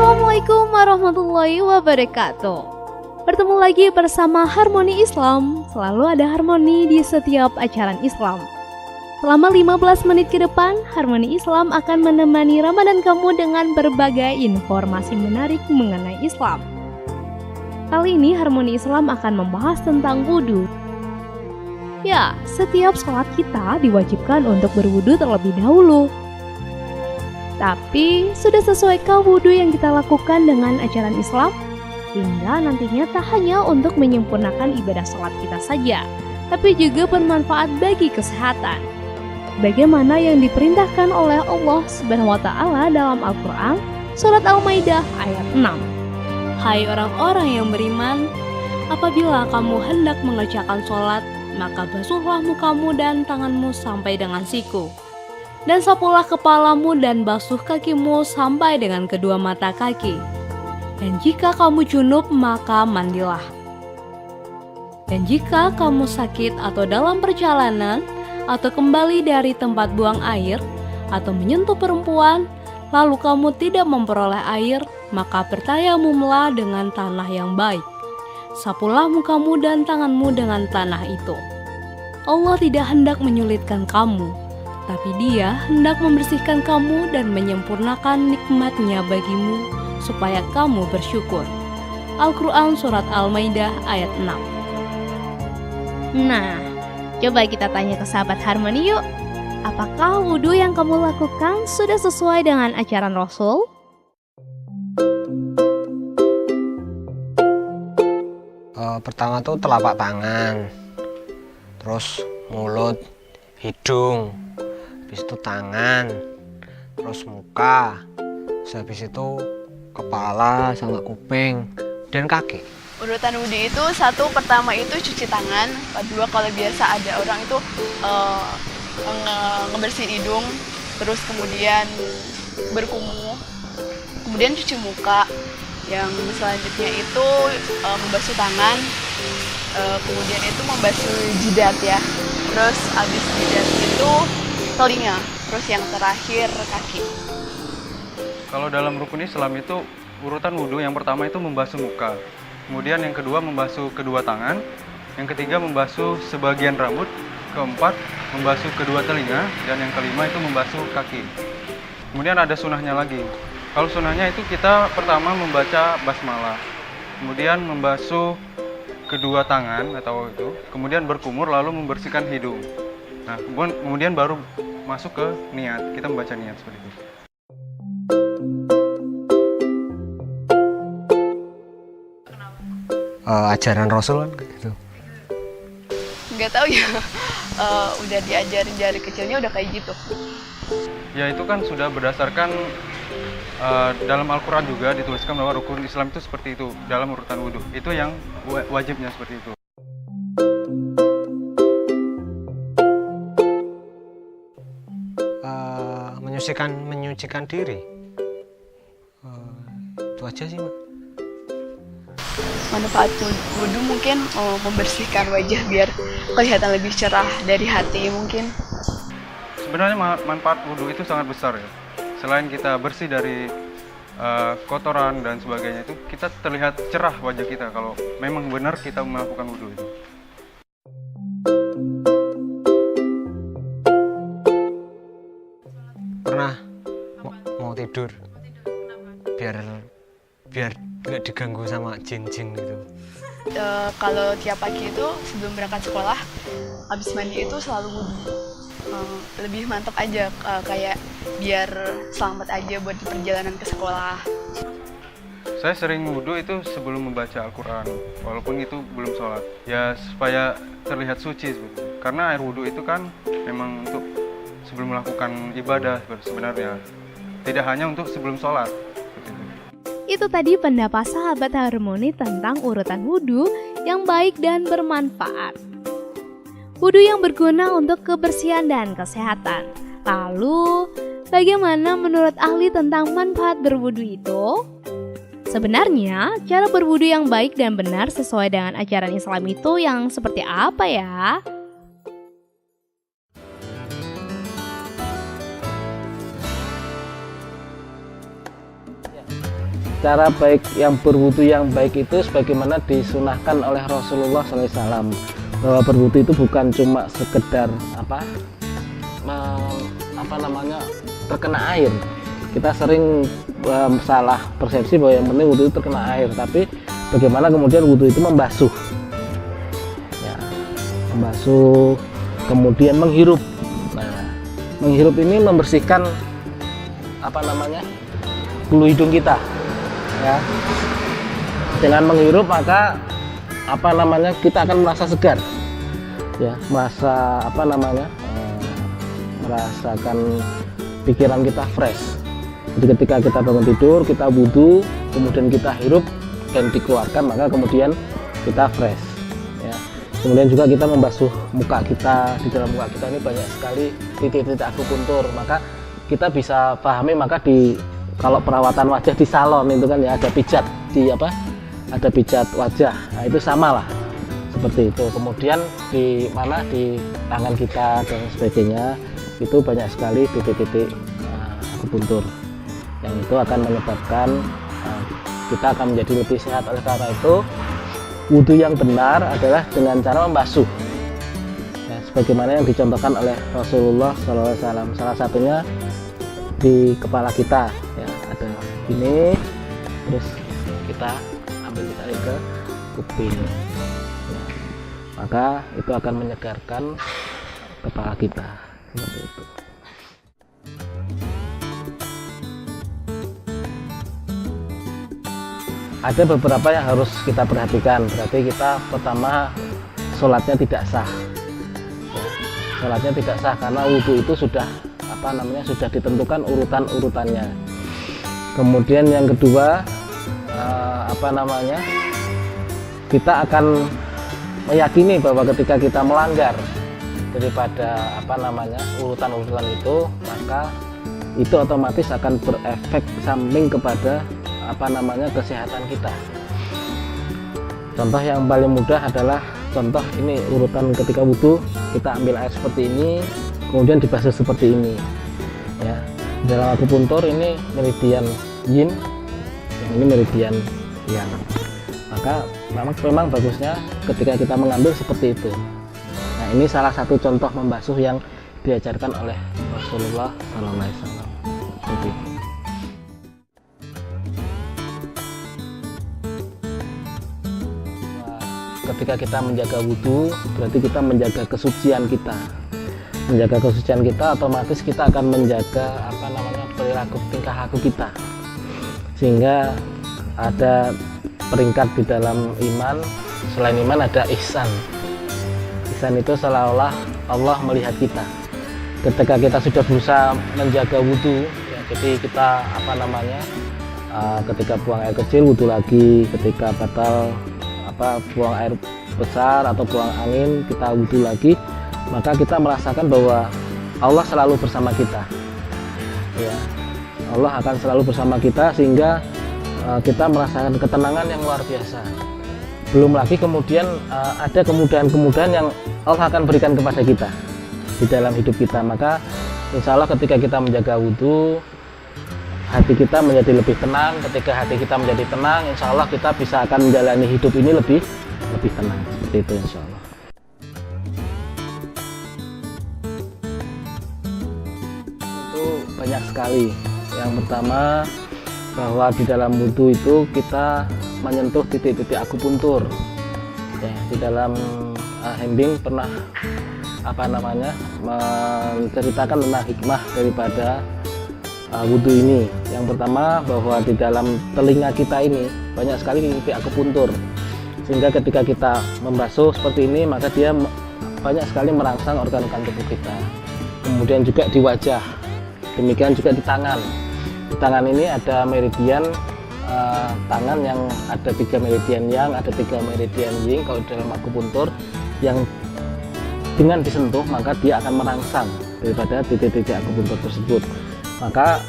Assalamualaikum warahmatullahi wabarakatuh. Bertemu lagi bersama Harmoni Islam. Selalu ada harmoni di setiap acara Islam. Selama 15 menit ke depan, Harmoni Islam akan menemani Ramadan kamu dengan berbagai informasi menarik mengenai Islam. Kali ini Harmoni Islam akan membahas tentang wudhu. Ya, setiap sholat kita diwajibkan untuk berwudhu terlebih dahulu. Tapi, sudah sesuaikah wudhu yang kita lakukan dengan ajaran Islam? Hingga nantinya tak hanya untuk menyempurnakan ibadah sholat kita saja, tapi juga bermanfaat bagi kesehatan. Bagaimana yang diperintahkan oleh Allah Subhanahu wa Ta'ala dalam Al-Quran, Surat Al-Maidah ayat 6. Hai orang-orang yang beriman, apabila kamu hendak mengerjakan sholat, maka basuhlah mukamu dan tanganmu sampai dengan siku. Dan sapulah kepalamu dan basuh kakimu sampai dengan kedua mata kaki. Dan jika kamu junub, maka mandilah. Dan jika kamu sakit atau dalam perjalanan, atau kembali dari tempat buang air, atau menyentuh perempuan, lalu kamu tidak memperoleh air, maka bertayamumlah dengan tanah yang baik. Sapulah mukamu dan tanganmu dengan tanah itu. Allah tidak hendak menyulitkan kamu, tapi Dia hendak membersihkan kamu dan menyempurnakan nikmat-Nya bagimu, supaya kamu bersyukur. Al-Quran Surat Al-Maidah ayat 6. Nah, coba kita tanya ke sahabat Harmoni yuk. Apakah wudhu yang kamu lakukan sudah sesuai dengan ajaran Rasul? Pertama tuh telapak tangan, terus mulut, hidung, habis itu tangan, terus muka, habis itu kepala sama kuping dan kaki. Urutan wudhu itu satu, pertama itu cuci tangan, kedua kalau biasa ada orang itu ngebersihin hidung, terus kemudian berkumur, kemudian cuci muka, yang selanjutnya itu membasuh tangan, kemudian itu membasuh jidat ya, terus habis jidat itu telinga, terus yang terakhir kaki. Kalau dalam rukun Islam itu urutan wudhu yang pertama itu membasuh muka, kemudian yang kedua membasuh kedua tangan, yang ketiga membasuh sebagian rambut, keempat membasuh kedua telinga, dan yang kelima itu membasuh kaki. Kemudian ada sunahnya lagi. Kalau sunahnya itu kita pertama membaca basmalah, kemudian membasuh kedua tangan atau itu, kemudian berkumur lalu membersihkan hidung. Nah, kemudian baru masuk ke niat, kita membaca niat seperti itu. Ajaran Rasul kan gitu. Nggak tahu ya, udah diajarin dari kecilnya udah kayak gitu. Ya itu kan sudah berdasarkan dalam Al-Quran juga dituliskan bahwa rukun Islam itu seperti itu dalam urutan wudhu. Itu yang wajibnya seperti itu. Menyucikan diri, itu aja sih, Mak. Manfaat wudhu mungkin membersihkan wajah biar kelihatan lebih cerah dari hati mungkin. Sebenarnya manfaat wudhu itu sangat besar ya. Selain kita bersih dari kotoran dan sebagainya, itu kita terlihat cerah wajah kita kalau memang benar kita melakukan wudhu itu. Pernah mau tidur biar nggak diganggu sama jin-jin gitu. Kalau tiap pagi itu sebelum berangkat sekolah, habis mandi itu selalu wudhu. Lebih mantap aja, kayak biar selamat aja buat di perjalanan ke sekolah. Saya sering wudhu itu sebelum membaca Al-Quran, walaupun itu belum sholat. Ya supaya terlihat suci sebetulnya. Karena air wudhu itu kan memang untuk sebelum melakukan ibadah sebenarnya. Tidak hanya untuk sebelum sholat. Itu tadi pendapat sahabat Harmoni tentang urutan wudhu yang baik dan bermanfaat. Wudhu yang berguna untuk kebersihan dan kesehatan. Lalu, bagaimana menurut ahli tentang manfaat berwudhu itu? Sebenarnya, cara berwudhu yang baik dan benar sesuai dengan ajaran Islam itu yang seperti apa ya? cara baik yang berwudu yang baik itu sebagaimana disunahkan oleh Rasulullah SAW, bahwa berwudu itu bukan cuma sekedar terkena air. Kita sering salah persepsi bahwa yang penting wudu itu terkena air, tapi bagaimana kemudian wudu itu membasuh, ya, membasuh, kemudian menghirup. Nah, menghirup ini membersihkan bulu hidung kita, ya. Dengan menghirup maka kita akan merasa segar, ya, merasakan pikiran kita fresh. Jadi ketika kita bangun tidur, kita wudu, kemudian kita hirup dan dikeluarkan, maka kemudian kita fresh, ya. Kemudian juga kita membasuh muka kita. Di dalam muka kita ini banyak sekali titik-titik akupuntur, maka kita bisa pahami, maka kalau perawatan wajah di salon itu kan ya ada pijat ada pijat wajah. Nah, itu sama lah seperti itu. Kemudian di tangan kita dan sebagainya itu banyak sekali titik-titik akupuntur yang itu akan menyebabkan kita akan menjadi lebih sehat. Oleh karena itu, wudu yang benar adalah dengan cara membasuh, ya, sebagaimana yang dicontohkan oleh Rasulullah SAW. Salah satunya di kepala kita, ya, ada ini, terus kita ambil tarik ke kuping, ya. Maka itu akan menyegarkan kepala kita, seperti itu. Ada beberapa yang harus kita perhatikan. Berarti kita pertama sholatnya tidak sah, ya, sholatnya tidak sah karena wudhu itu sudah sudah ditentukan urutannya. Kemudian yang kedua, kita akan meyakini bahwa ketika kita melanggar daripada urutan-urutan itu, maka itu otomatis akan berefek samping kepada kesehatan kita. Contoh yang paling mudah adalah contoh ini urutan ketika wudhu, kita ambil air seperti ini, kemudian dibasuh seperti ini, ya. Dalam akupuntur ini meridian yin, yang ini meridian yang. Maka memang bagusnya ketika kita mengambil seperti itu. Nah, ini salah satu contoh membasuh yang diajarkan oleh Rasulullah SAW. Seperti itu. Ketika kita menjaga wudhu, berarti kita menjaga kesucian kita. Menjaga kesucian kita, otomatis kita akan menjaga perilaku tingkah laku kita. Sehingga ada peringkat di dalam iman, selain iman ada ihsan. Ihsan itu seolah-olah Allah melihat kita. Ketika kita sudah berusaha menjaga wudhu, ya, jadi kita ketika buang air kecil wudhu lagi, ketika batal buang air besar atau buang angin kita wudhu lagi, maka kita merasakan bahwa Allah selalu bersama kita, ya. Allah akan selalu bersama kita sehingga kita merasakan ketenangan yang luar biasa. Belum lagi kemudian ada kemudahan-kemudahan yang Allah akan berikan kepada kita di dalam hidup kita. Maka insya Allah ketika kita menjaga wudhu, hati kita menjadi lebih tenang. Ketika hati kita menjadi tenang, insya Allah kita bisa akan menjalani hidup ini lebih tenang. Seperti itu insya Allah. Itu banyak sekali. Yang pertama, bahwa di dalam wudhu itu kita menyentuh titik-titik akupuntur, ya. Di dalam Hembing pernah menceritakan tentang hikmah daripada wudhu ini. Yang pertama, bahwa di dalam telinga kita ini banyak sekali titik akupuntur, sehingga ketika kita membasuh seperti ini, maka dia banyak sekali merangsang organ-organ tubuh kita. Kemudian juga di wajah, demikian juga di tangan. Di tangan ini ada meridian tangan yang ada 3 meridian yang, ada 3 meridian yin. Kalau dalam akupuntur, yang dengan disentuh maka dia akan merangsang daripada titik-titik akupuntur tersebut. Maka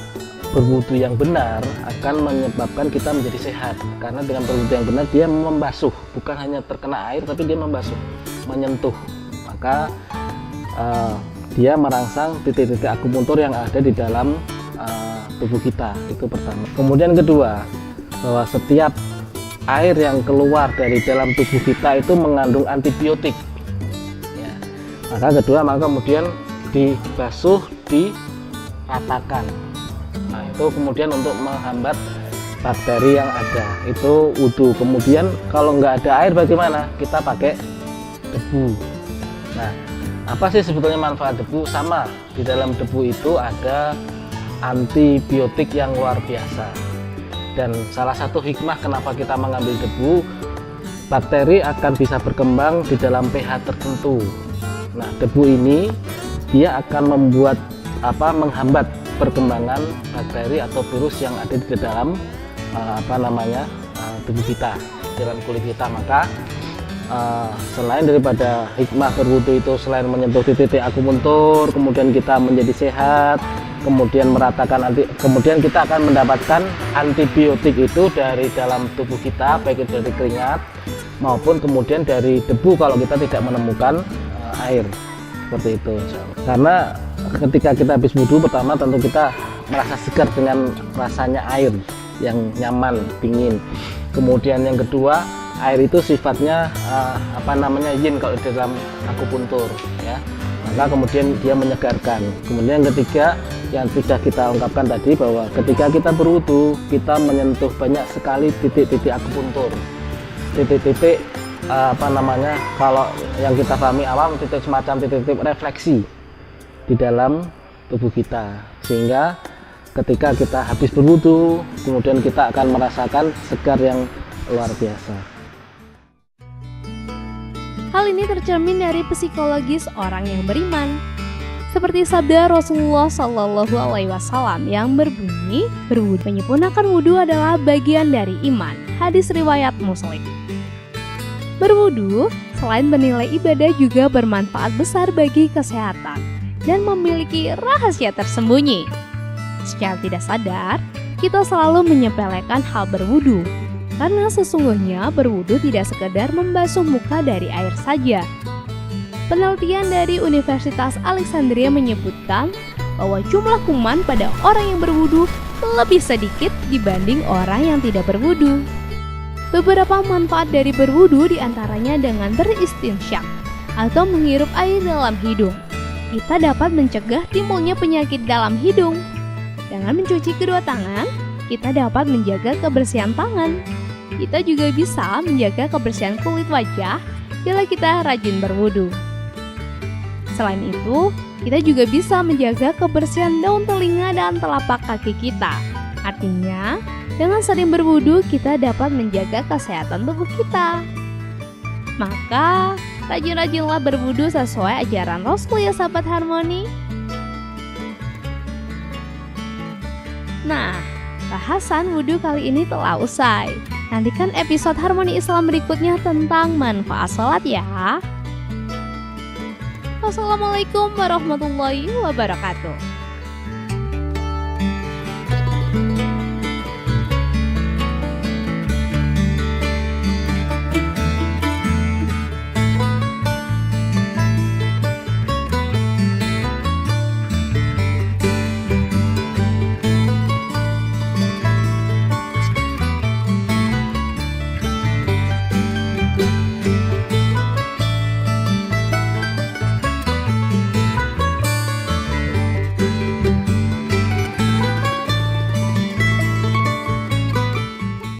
berwudu yang benar akan menyebabkan kita menjadi sehat, karena dengan berwudu yang benar dia membasuh, bukan hanya terkena air tapi dia membasuh, menyentuh. Maka dia merangsang titik-titik akupuntur yang ada di dalam tubuh kita. Itu pertama. Kemudian kedua, bahwa setiap air yang keluar dari dalam tubuh kita itu mengandung antibiotik. Ya. Maka kedua, maka kemudian dibasuh, diratakan. Nah, itu kemudian untuk menghambat bakteri yang ada. Itu wudhu. Kemudian kalau nggak ada air bagaimana? Kita pakai debu. Nah, apa sih sebetulnya manfaat debu? Sama, di dalam debu itu ada antibiotik yang luar biasa. Dan salah satu hikmah kenapa kita mengambil debu, bakteri akan bisa berkembang di dalam pH tertentu. Nah, debu ini dia akan menghambat perkembangan bakteri atau virus yang ada di dalam tubuh kita, dalam kulit kita. Maka selain daripada hikmah berwudu itu, selain menyentuh titik akupuntur, kemudian kita menjadi sehat, kemudian kemudian kita akan mendapatkan antibiotik itu dari dalam tubuh kita, baik itu dari keringat maupun kemudian dari debu kalau kita tidak menemukan air, seperti itu. Karena ketika kita habis wudhu, pertama tentu kita merasa segar dengan rasanya air yang nyaman, dingin. Kemudian yang kedua, air itu sifatnya yin kalau di dalam akupuntur, ya. Maka kemudian dia menyegarkan. Kemudian yang ketiga, yang sudah kita ungkapkan tadi, bahwa ketika kita berwudu, kita menyentuh banyak sekali titik-titik akupuntur, titik-titik kalau yang kita pahami awam, titik semacam titik-titik refleksi di dalam tubuh kita, sehingga ketika kita habis berwudu, kemudian kita akan merasakan segar yang luar biasa. Hal ini tercermin dari psikologis orang yang beriman. Seperti sabda Rasulullah Shallallahu Alaihi Wasallam yang berbunyi, berwudu menyempurnakan wudu adalah bagian dari iman. Hadis riwayat Muslim. Berwudu selain bernilai ibadah juga bermanfaat besar bagi kesehatan dan memiliki rahasia tersembunyi. Secara tidak sadar, kita selalu menyepelekan hal berwudu. Karena sesungguhnya berwudu tidak sekedar membasuh muka dari air saja. Penelitian dari Universitas Alexandria menyebutkan bahwa jumlah kuman pada orang yang berwudu lebih sedikit dibanding orang yang tidak berwudu. Beberapa manfaat dari berwudu diantaranya dengan beristinsyak atau menghirup air dalam hidung. Kita dapat mencegah timbulnya penyakit dalam hidung. Dengan mencuci kedua tangan, kita dapat menjaga kebersihan tangan. Kita juga bisa menjaga kebersihan kulit wajah bila kita rajin berwudu. Selain itu, kita juga bisa menjaga kebersihan daun telinga dan telapak kaki kita. Artinya, dengan sering berwudu, kita dapat menjaga kesehatan tubuh kita. Maka, rajin-rajinlah berwudu sesuai ajaran Rasul ya sahabat Harmoni. Nah, bahasan wudu kali ini telah usai. Nantikan episode Harmoni Islam berikutnya tentang manfaat sholat ya. Wassalamualaikum warahmatullahi wabarakatuh.